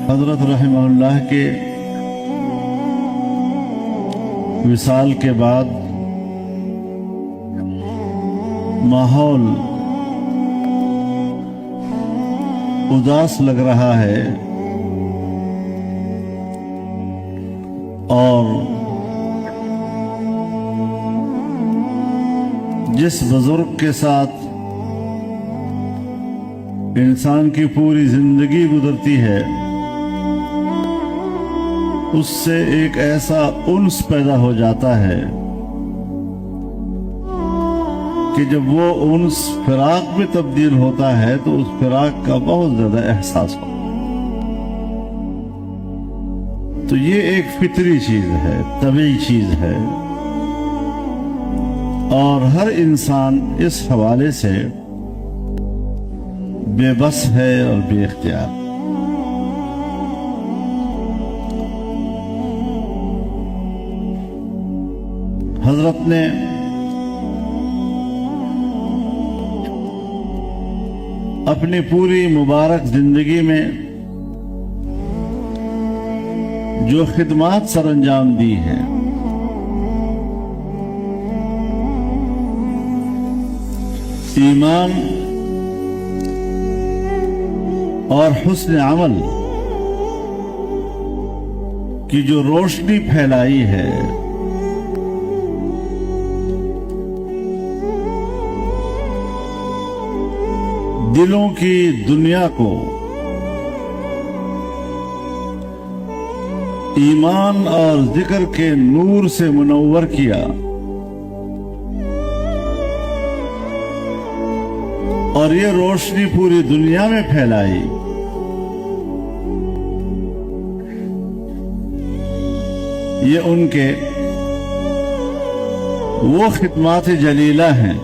حضرت رحمہ کے وصال کے بعد ماحول اداس لگ رہا ہے اور جس بزرگ کے ساتھ انسان کی پوری زندگی گزرتی ہے اس سے ایک ایسا انس پیدا ہو جاتا ہے کہ جب وہ انس فراق میں تبدیل ہوتا ہے تو اس فراق کا بہت زیادہ احساس ہوتا ہے۔ تو یہ ایک فطری چیز ہے، طبیعی چیز ہے، اور ہر انسان اس حوالے سے بے بس ہے اور بے اختیار۔ حضرت نے اپنی پوری مبارک زندگی میں جو خدمات سر انجام دی ہیں ایمان اور حسن عمل کی جو روشنی پھیلائی ہے دلوں کی دنیا کو ایمان اور ذکر کے نور سے منور کیا اور یہ روشنی پوری دنیا میں پھیلائی، یہ ان کے وہ خدمات جلیلہ ہیں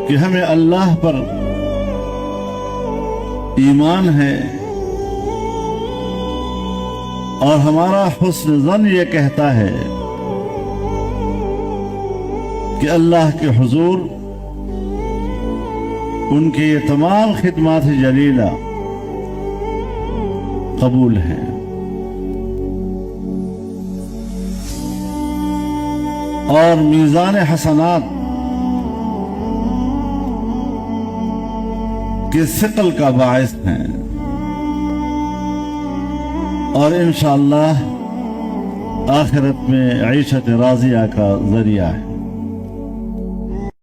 کہ ہمیں اللہ پر ایمان ہے اور ہمارا حسن ظن یہ کہتا ہے کہ اللہ کے حضور ان کی یہ تمام خدمات جلیلہ قبول ہیں۔ اور میزان حسنات کے ثقل کا باعث ہیں اور انشاءاللہ آخرت میں عیشت راضیہ کا ذریعہ ہے۔